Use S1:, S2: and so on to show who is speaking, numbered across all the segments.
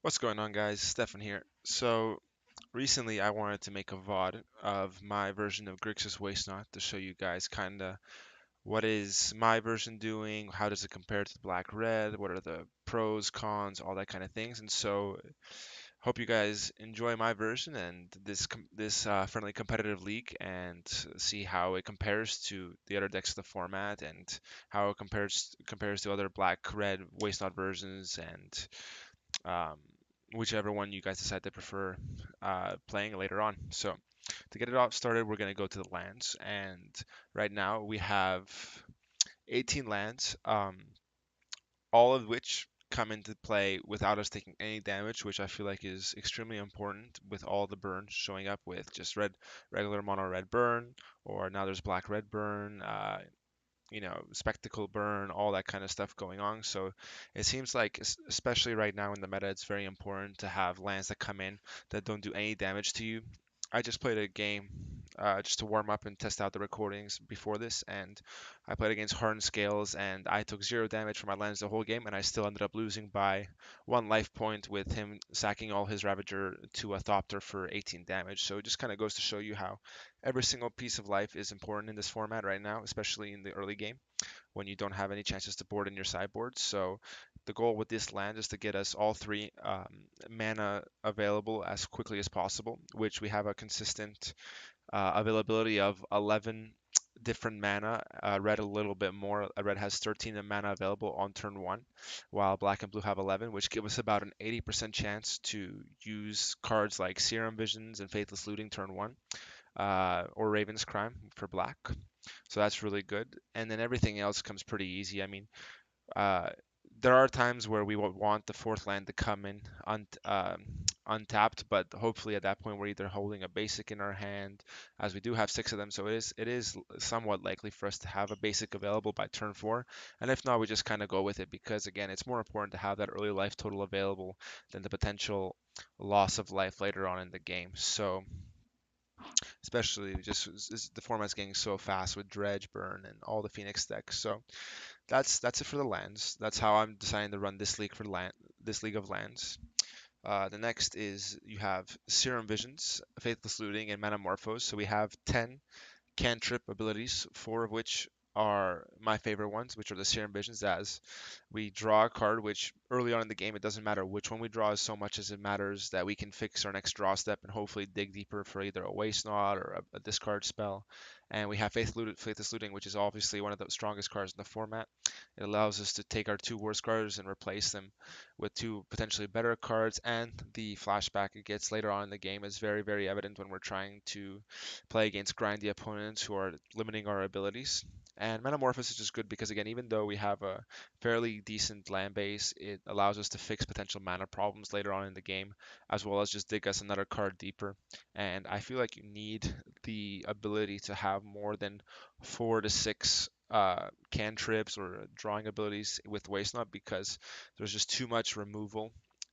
S1: What's going on, guys? Stefan here. So, recently I wanted to make a VOD of my version of Grixis Waste Not to show you guys kind of what is my version doing, how does it compare to the Black Red, what are the pros, cons, all that kind of things. And so, hope you guys enjoy my version and this friendly competitive league and see how it compares to the other decks of the format and how it compares to other Black Red Waste Not versions and um, whichever one you guys decide to prefer playing later on. So to get it all started, we're going to go to the lands, and right now we have 18 lands, all of which come into play without us taking any damage, which I feel like is extremely important with all the burns showing up with just regular mono red burn, or now there's black red burn, spectacle burn, all that kind of stuff going on. So it seems like, especially right now in the meta, it's very important to have lands that come in that don't do any damage to you. I just played a game just to warm up and test out the recordings before this, and I played against Hardened Scales, and I took 0 damage from my lands the whole game, and I still ended up losing by 1 life point with him sacking all his Ravager to a Thopter for 18 damage. So it just kind of goes to show you how every single piece of life is important in this format right now, especially in the early game when you don't have any chances to board in your sideboard. So the goal with this land is to get us all three mana available as quickly as possible, which we have a consistent availability of 11 different mana. Red a little bit more. Red has 13 mana available on turn one, while black and blue have 11, which give us about an 80% chance to use cards like Serum Visions and Faithless Looting turn one, or Raven's Crime for black. So that's really good. And then everything else comes pretty easy. I mean, uh, there are times where we would want the fourth land to come in untapped, but hopefully at that point we're either holding a basic in our hand, as we do have 6 of them. So it is somewhat likely for us to have a basic available by turn four. And if not, we just kind of go with it because again, it's more important to have that early life total available than the potential loss of life later on in the game. So especially just the format's getting so fast with Dredge, Burn, and all the Phoenix decks. So that's it for the lands. That's how I'm deciding to run this league for this league of lands. The next is you have Serum Visions, Faithless Looting, and Metamorphose. So we have 10 cantrip abilities, 4 of which are my favorite ones, which are the Serum Visions, as we draw a card, which early on in the game, it doesn't matter which one we draw as so much as it matters that we can fix our next draw step and hopefully dig deeper for either a Waste Not or a discard spell. And we have Faithless Looting, which is obviously one of the strongest cards in the format. It allows us to take our 2 worst cards and replace them with 2 potentially better cards, and the flashback it gets later on in the game is very, very evident when we're trying to play against grindy opponents who are limiting our abilities. And Metamorphosis is just good because, again, even though we have a fairly decent land base, it allows us to fix potential mana problems later on in the game, as well as just dig us another card deeper. And I feel like you need the ability to have more than 4 to 6 cantrips or drawing abilities with Waste Not because there's just too much removal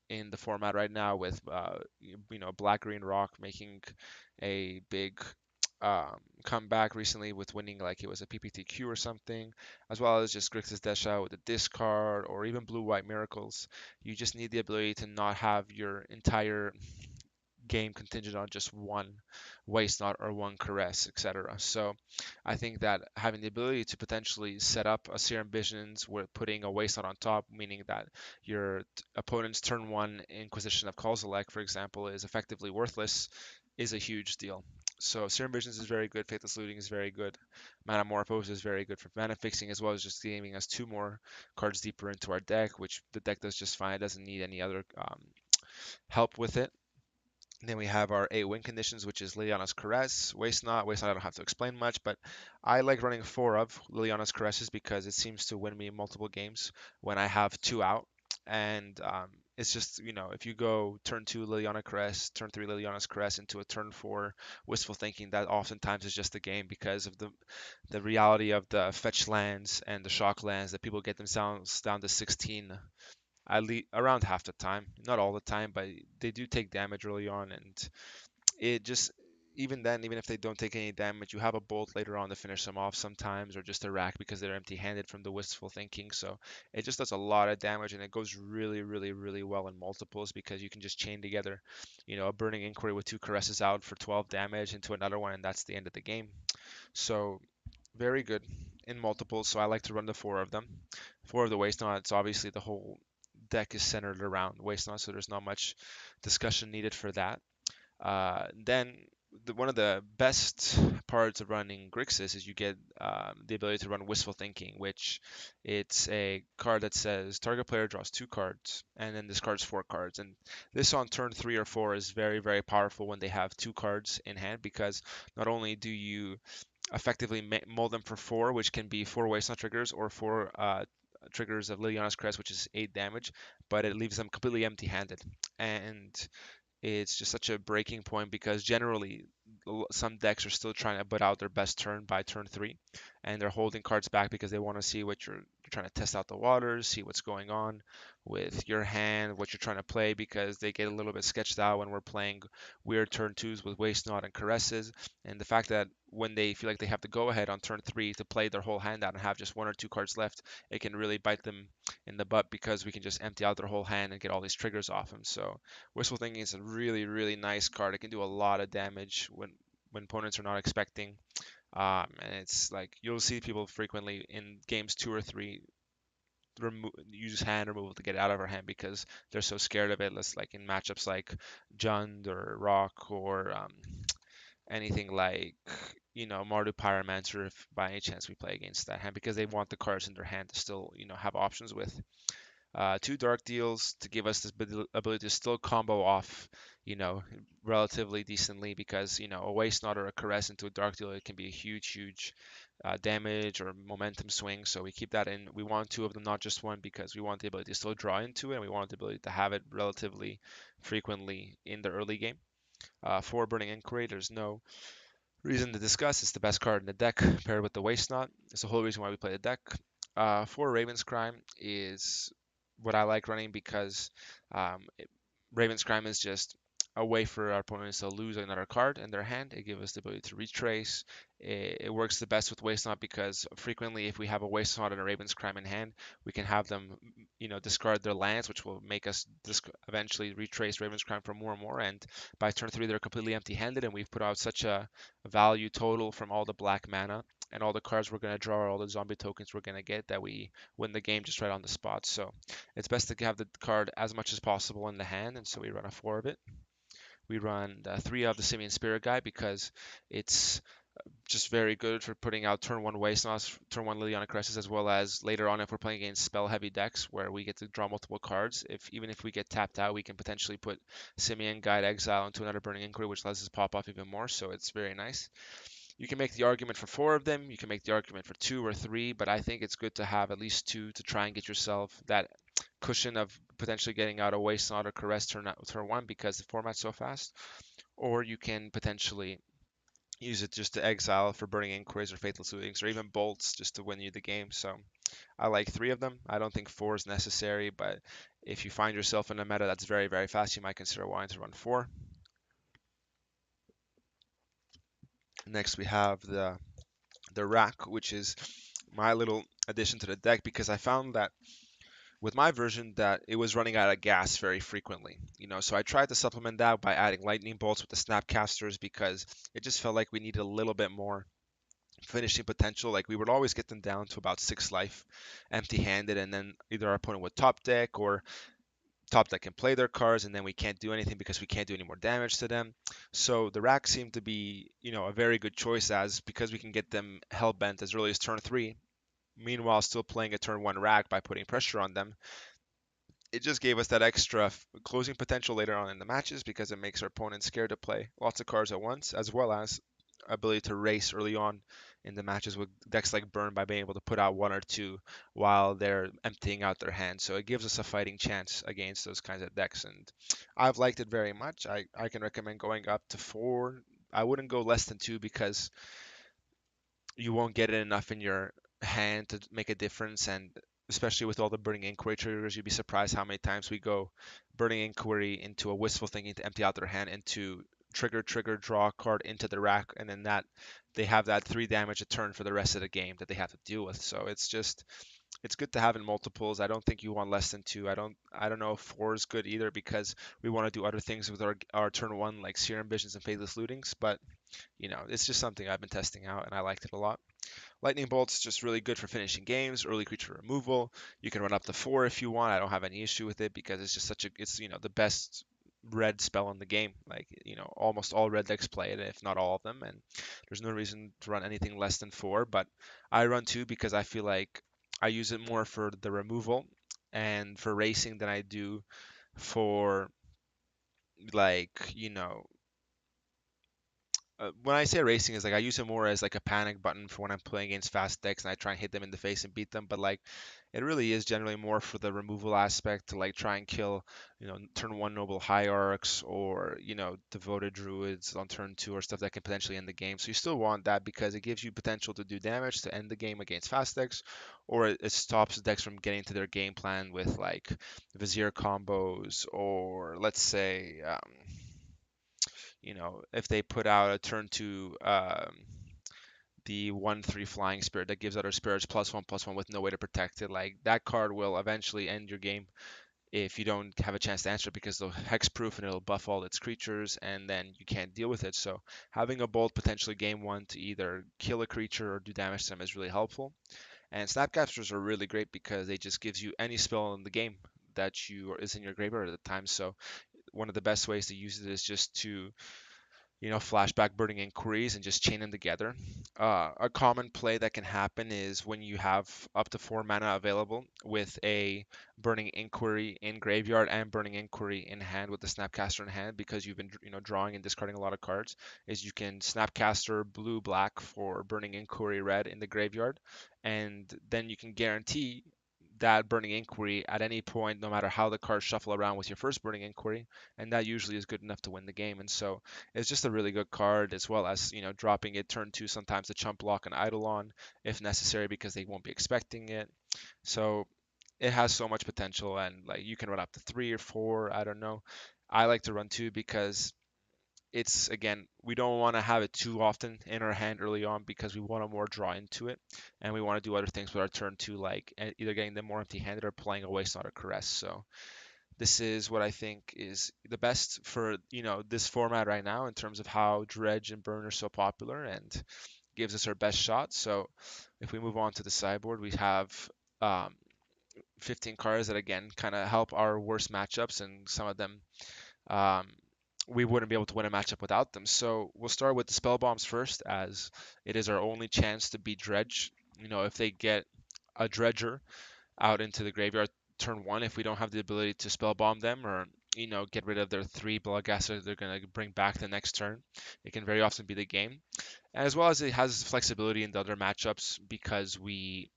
S1: in the format right now with black green rock making a big comeback recently with winning like it was a PPTQ or something, as well as just Grixis Desha with a discard or even blue white miracles. You just need the ability to not have your entire game contingent on just one waste not or one caress, etc. So I think that having the ability to potentially set up a Serum Visions with putting a waste not on top, meaning that your opponent's turn one Inquisition of Kozilek, for example, is effectively worthless, is a huge deal. So Serum Visions is very good, Faithless Looting is very good, Metamorphose is very good for mana fixing, as well as just giving us 2 more cards deeper into our deck, which the deck does just fine. It doesn't need any other help with it. Then we have our 8 win conditions, which is Liliana's Caress, Waste Not. Waste Not I don't have to explain much, but I like running 4 of Liliana's Caresses because it seems to win me multiple games when I have 2 out. And it's just, if you go turn 2 Liliana Caress, turn 3 Liliana's Caress into a turn 4 Wistful Thinking, that oftentimes is just the game because of the reality of the fetch lands and the shock lands that people get themselves down to 16 at least around half the time, not all the time, but they do take damage early on, and it just even then, even if they don't take any damage, you have a bolt later on to finish them off sometimes, or just a rack because they're empty-handed from the wistful thinking. So it just does a lot of damage, and it goes really, really, really well in multiples because you can just chain together, a Burning Inquiry with two caresses out for 12 damage into another one, and that's the end of the game. So very good in multiples. So I like to run the four of them. Four of the Waste Knots. Obviously, the whole deck is centered around Waste Knots, so there's not much discussion needed for that. Then one of the best parts of running Grixis is you get the ability to run Wistful Thinking, which it's a card that says target player draws two cards and then discards four cards. And this on turn 3 or 4 is very, very powerful when they have two cards in hand because not only do you effectively mold them for four, which can be four Wasteland triggers or four triggers of Liliana's Crest, which is 8 damage, but it leaves them completely empty-handed. And it's just such a breaking point because generally some decks are still trying to put out their best turn by turn 3, and they're holding cards back because they want to see what you're trying to test out the waters, see what's going on with your hand, what you're trying to play, because they get a little bit sketched out when we're playing weird turn 2s with Waste Not and Caresses. And the fact that when they feel like they have to go ahead on turn 3 to play their whole hand out and have just one or two cards left, it can really bite them in the butt because we can just empty out their whole hand and get all these triggers off them. So Wistful Thinking is a really, really nice card. It can do a lot of damage when opponents are not expecting. And it's like you'll see people frequently in games 2 or 3 use hand removal to get it out of our hand because they're so scared of it. Let's like in matchups like Jund or Rock or anything like Mardu Pyromancer if by any chance we play against that hand because they want the cards in their hand to still have options with. Two dark deals to give us this ability to still combo off, you know, relatively decently because, a waste not or a caress into a dark deal, it can be a huge, huge damage or momentum swing. So we keep that in. We want two of them, not just one, because we want the ability to still draw into it and we want the ability to have it relatively frequently in the early game. For Burning Inquiry, there's no reason to discuss. It's the best card in the deck paired with the Waste Knot. It's the whole reason why we play the deck. For Raven's Crime is what I like running because Raven's Crime is just a way for our opponents to lose another card in their hand. It gives us the ability to retrace. It works the best with Waste Knot because frequently, if we have a Waste Knot and a Raven's Crime in hand, we can have them, discard their lands, which will make us eventually retrace Raven's Crime for more and more. And by turn 3, they're completely empty-handed, and we've put out such a value total from all the black mana and all the cards we're going to draw, all the zombie tokens we're going to get, that we win the game just right on the spot. So it's best to have the card as much as possible in the hand, and so we run a 4 of it. We run the 3 of the Simian Spirit Guide because it's just very good for putting out turn 1 Waste Knots, turn 1 Liliana Cresses, as well as later on if we're playing against spell heavy decks where we get to draw multiple cards. Even if we get tapped out, we can potentially put Simian Guide Exile into another Burning Inquiry, which lets us pop off even more, so it's very nice. You can make the argument for 4 of them, you can make the argument for 2 or 3, but I think it's good to have at least 2 to try and get yourself that cushion of potentially getting out a Waste Not or Caress turn 1 because the format's so fast. Or you can potentially use it just to exile for Burning Inquiries or Fatal Soothings or even Bolts just to win you the game. So I like 3 of them. I don't think 4 is necessary, but if you find yourself in a meta that's very, very fast, you might consider wanting to run 4. Next we have the rack, which is my little addition to the deck because I found that with my version that it was running out of gas very frequently. So I tried to supplement that by adding lightning bolts with the snapcasters because it just felt like we needed a little bit more finishing potential. Like we would always get them down to about 6 life empty-handed, and then either our opponent would top deck or top deck can play their cards, and then we can't do anything because we can't do any more damage to them. So the rack seemed to be, a very good choice as because we can get them hell-bent as early as turn 3. Meanwhile, still playing a turn 1 rack by putting pressure on them. It just gave us that extra closing potential later on in the matches because it makes our opponents scared to play lots of cards at once, as well as ability to race early on in the matches with decks like Burn by being able to put out 1 or 2 while they're emptying out their hand. So it gives us a fighting chance against those kinds of decks, and I've liked it very much. I can recommend going up to 4. I wouldn't go less than 2 because you won't get it enough in your hand to make a difference, and especially with all the Burning Inquiry triggers, you'd be surprised how many times we go Burning Inquiry into a Wistful Thinking to empty out their hand into trigger, draw a card into the rack, and then that they have that 3 damage a turn for the rest of the game that they have to deal with. So it's good to have in multiples. I don't think you want less than two. I don't know if four is good either because we want to do other things with our turn one like Serum Visions and Faithless Lootings. But it's just something I've been testing out and I liked it a lot. Lightning Bolt's just really good for finishing games, early creature removal. You can run up to four if you want. I don't have any issue with it because it's just it's the best red spell in the game. Like, almost all red decks play it, if not all of them, and there's no reason to run anything less than four. But I run two because I feel like I use it more for the removal and for racing than I do for like, when I say racing is like I use it more as like a panic button for when I'm playing against fast decks and I try and hit them in the face and beat them. But like it really is generally more for the removal aspect to like try and kill, turn one noble hierarchs or devoted druids on turn two or stuff that can potentially end the game. So you still want that because it gives you potential to do damage to end the game against fast decks, or it stops decks from getting to their game plan with like vizier combos or let's say. If they put out a turn two the 1/3 flying spirit that gives other spirits +1/+1 with no way to protect it, like that card will eventually end your game if you don't have a chance to answer it because they'll hexproof and it'll buff all its creatures and then you can't deal with it. So having a bolt potentially game one to either kill a creature or do damage to them is really helpful. And snapcasters are really great because they just gives you any spell in the game that you is in your graveyard at the time. So one of the best ways to use it is just to flashback burning inquiries and just chain them together. A common play that can happen is when you have up to 4 mana available with a burning inquiry in graveyard and burning inquiry in hand with the snapcaster in hand because you've been drawing and discarding a lot of cards. Is you can snapcaster blue black for burning inquiry red in the graveyard, and then you can guarantee that burning inquiry at any point, no matter how the cards shuffle around with your first burning inquiry, and that usually is good enough to win the game. And so it's just a really good card, as well as dropping it turn two sometimes to chump block an Eidolon if necessary because they won't be expecting it. So it has so much potential, and like you can run up to three or four. I don't know. I like to run two because it's again we don't want to have it too often in our hand early on because we want to more draw into it, and we want to do other things with our turn two, like either getting them more empty-handed or playing a waste, not a caress. So this is what I think is the best for this format right now in terms of how dredge and burn are so popular and gives us our best shot. So if we move on to the sideboard, we have um, 15 cards that again kind of help our worst matchups, and some of them um, we wouldn't be able to win a matchup without them. So we'll start with the spell bombs first, as it is our only chance to beat dredge. If they get a dredger out into the graveyard turn one, if we don't have the ability to spell bomb them or get rid of their 3 bloodgaster they're going to bring back the next turn, it can very often be the game. As well as it has flexibility in the other matchups because we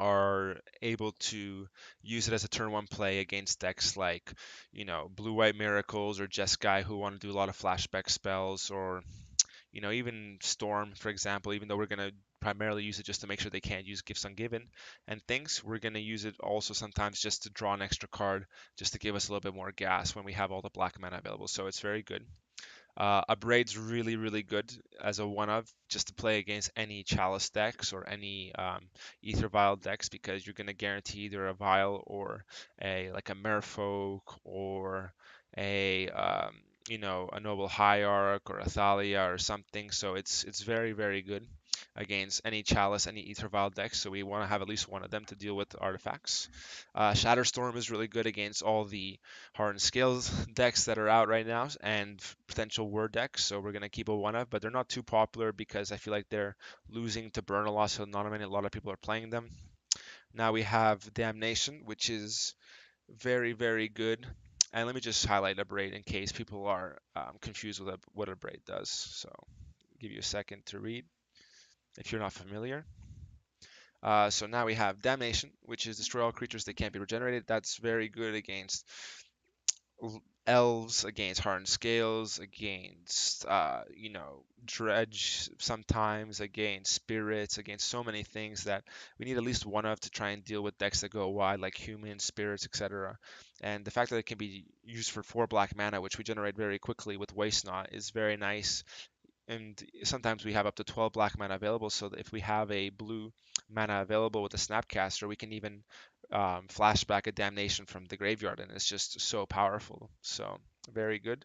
S1: are able to use it as a turn one play against decks like blue white miracles or Jeskai who want to do a lot of flashback spells, or even Storm, for example. Even though we're going to primarily use it just to make sure they can't use Gifts Ungiven and things, we're going to use it also sometimes just to draw an extra card, just to give us a little bit more gas when we have all the black mana available. So it's very good. Abrade's really, really good as a one of just to play against any Chalice decks or any Ether Vial decks because you're going to guarantee either a Vial or a Merfolk or a Noble Hierarch or a Thalia or something. So it's very, very good against any Chalice, any Ether Vial decks. So we want to have at least one of them to deal with artifacts. Shatterstorm is really good against all the Hardened Scales decks that are out right now and potential Word decks. So we're going to keep a one of, but they're not too popular because I feel like they're losing to burn a lot. So not a lot of people are playing them. Now we have Damnation, which is very, very good. And let me just highlight Abrade in case people are confused with what Abrade does. So I'll give you a second to read if you're not familiar. So now we have Damnation, which is destroy all creatures that can't be regenerated. That's very good against elves, against hardened scales, against dredge sometimes, against spirits, against so many things that we need at least one of to try and deal with decks that go wide, like humans, spirits, etc. And the fact that it can be used for 4 black mana, which we generate very quickly with Waste Not, is very nice. And sometimes we have up to 12 black mana available, so that if we have a blue mana available with a Snapcaster, we can even flashback a Damnation from the graveyard, and it's just so powerful. So very good.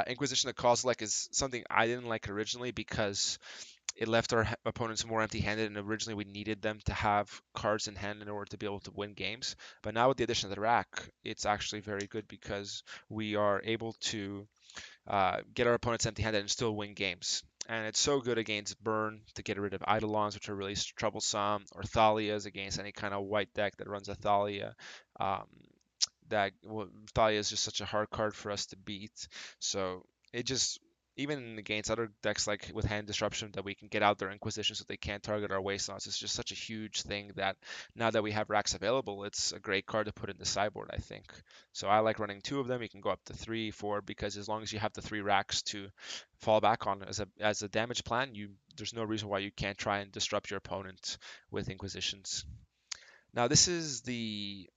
S1: Inquisition of Kozilek is something I didn't like originally because it left our opponents more empty-handed, and originally we needed them to have cards in hand in order to be able to win games. But now with the addition of the rack, it's actually very good because we are able to get our opponents empty-handed and still win games. And it's so good against Burn to get rid of Eidolons, which are really troublesome, or Thalias against any kind of white deck that runs a Thalia. Um, that well, Thalia is just such a hard card for us to beat. So it just even against other decks like with hand disruption that we can get out their Inquisition so they can't target our wastelands. It's just such a huge thing that now that we have racks available, it's a great card to put in the sideboard, I think. So I like running 2 of them. You can go up to 3, 4 because as long as you have the 3 racks to fall back on as a damage plan, you there's no reason why you can't try and disrupt your opponent with Inquisitions. Now this is the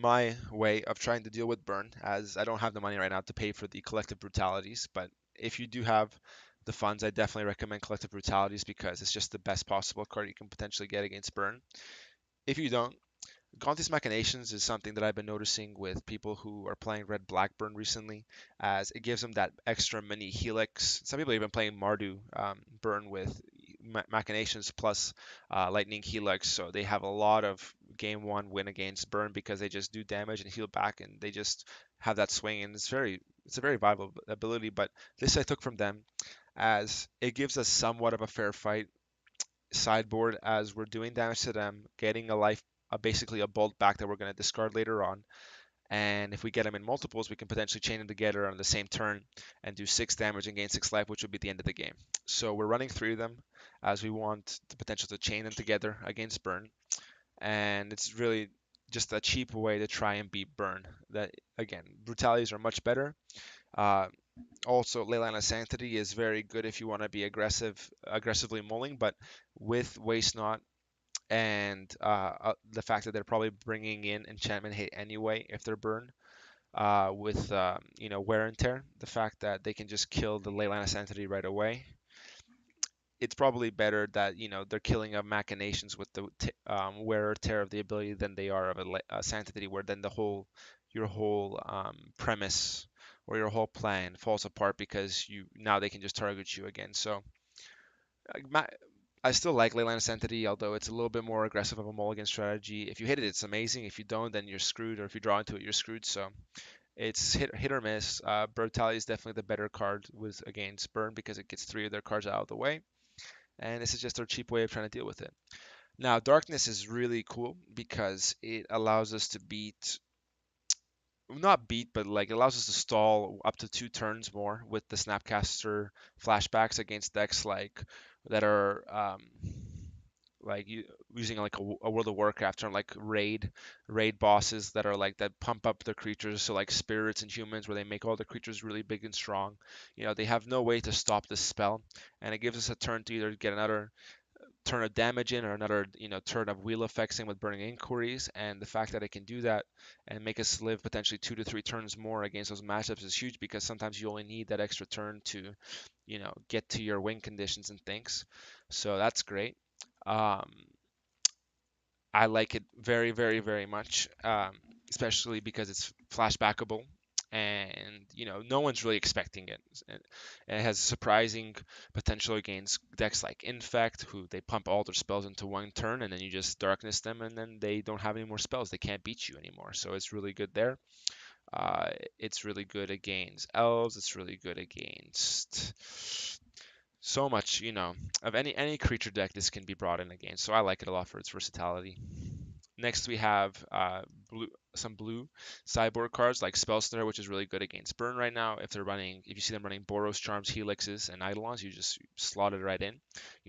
S1: my way of trying to deal with burn, as I don't have the money right now to pay for the collective brutalities. But if you do have the funds, I definitely recommend collective brutalities because it's just the best possible card you can potentially get against burn. If you don't, Gonti's Machinations is something that I've been noticing with people who are playing Red Blackburn recently, as it gives them that extra mini helix. Some people have been playing Mardu Burn with Machinations plus Lightning Helix, so they have a lot of game one win against Burn because they just do damage and heal back, and they just have that swing, and it's a very viable ability. But this I took from them as it gives us somewhat of a fair fight sideboard as we're doing damage to them, getting a life, basically a bolt back that we're going to discard later on. And if we get them in multiples, we can potentially chain them together on the same turn and do 6 damage and gain 6 life, which would be the end of the game. So we're running 3 of them as we want the potential to chain them together against Burn. And it's really just a cheap way to try and beat Burn. That again, brutalities are much better. Uh, Also, Leyline of Sanctity is very good if you want to be aggressively mulling, but with Waste Not and the fact that they're probably bringing in enchantment hate anyway if they're burned with wear and tear, the fact that they can just kill the Leyline of Sanctity right away, it's probably better that they're killing of machinations with the wear or tear of the ability than they are of a sanctity, where then your whole premise or your whole plan falls apart because you now they can just target you again. So my, I still like Leyline of Sanctity, although it's a little bit more aggressive of a mulligan strategy. If you hit it, it's amazing. If you don't, then you're screwed, or if you draw into it, you're screwed. So it's hit or miss. Brutality is definitely the better card with against Burn because it gets 3 of their cards out of the way, and this is just their cheap way of trying to deal with it. Now, Darkness is really cool because it allows us to not beat, but like it allows us to stall up to 2 turns more with the Snapcaster flashbacks against decks that are like using like a World of Warcraft term, like raid bosses that are like that pump up their creatures, so like spirits and humans, where they make all the creatures really big and strong. They have no way to stop this spell, and it gives us a turn to either get another turn of damage in or another turn of wheel effects in with burning inquiries. And the fact that it can do that and make us live potentially 2 to 3 turns more against those matchups is huge, because sometimes you only need that extra turn to get to your win conditions and things. So that's great. um, I like it very, very, very much, especially because it's flashbackable, and no one's really expecting it. It has surprising potential against decks like Infect, who they pump all their spells into one turn, and then you just darkness them, and then they don't have any more spells. They can't beat you anymore. So it's really good there. It's really good against elves. It's really good against so much, of any creature deck this can be brought in against. So I like it a lot for its versatility. Next, we have some blue sideboard cards like Spell Snare, which is really good against Burn right now. If you see them running Boros, Charms, Helixes, and Eidolons, you just slot it right in.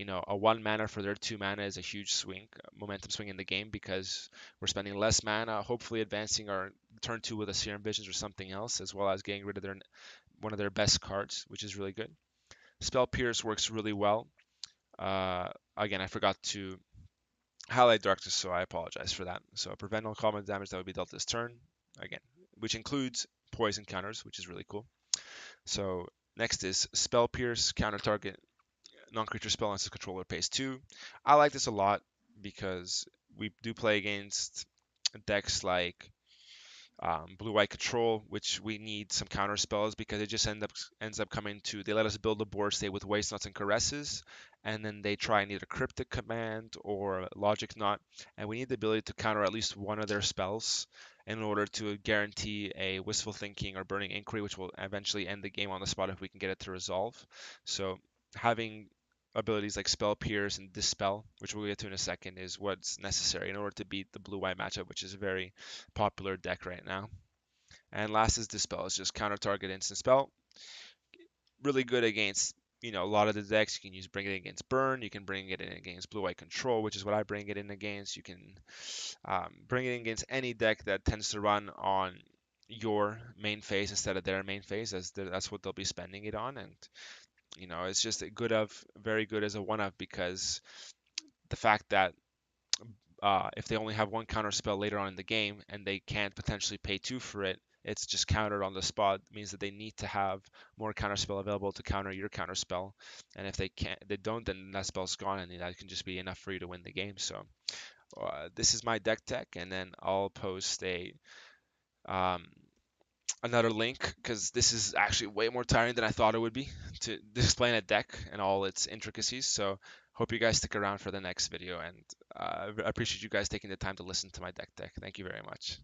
S1: A 1 mana for their 2 mana is a huge swing, momentum swing in the game, because we're spending less mana, hopefully advancing our turn 2 with a Serum Visions or something else, as well as getting rid of one of their best cards, which is really good. Spell Pierce works really well. Again, I forgot to highlight Darkness, so I apologize for that. So prevent all combat damage that would be dealt this turn, again, which includes poison counters, which is really cool. So next is Spell Pierce, counter target non-creature spell unless the controller pays 2. I like this a lot because we do play against decks like blue-white control, which we need some counter spells because it just ends up coming to they let us build a board state with waste nuts and caresses, and then they try and either cryptic command or logic knot, and we need the ability to counter at least one of their spells in order to guarantee a wistful thinking or burning inquiry, which will eventually end the game on the spot if we can get it to resolve. So having abilities like Spell Pierce and Dispel, which we'll get to in a second, is what's necessary in order to beat the blue-white matchup, which is a very popular deck right now. And last is Dispel. It's just counter target instant spell. Really good against a lot of the decks. You can bring it against Burn. You can bring it in against Blue-White Control, which is what I bring it in against. You can bring it in against any deck that tends to run on your main phase instead of their main phase, as that's what they'll be spending it on. And it's just very good as a one of because the fact that if they only have one counter spell later on in the game and they can't potentially pay 2 for it, it's just countered on the spot. It means that they need to have more counter spell available to counter your counter spell. And if they don't, then that spell's gone, and that can just be enough for you to win the game. So this is my deck tech, and then I'll post um, another link because this is actually way more tiring than I thought it would be to explain a deck and all its intricacies. So hope you guys stick around for the next video, and I appreciate you guys taking the time to listen to my deck. Thank you very much.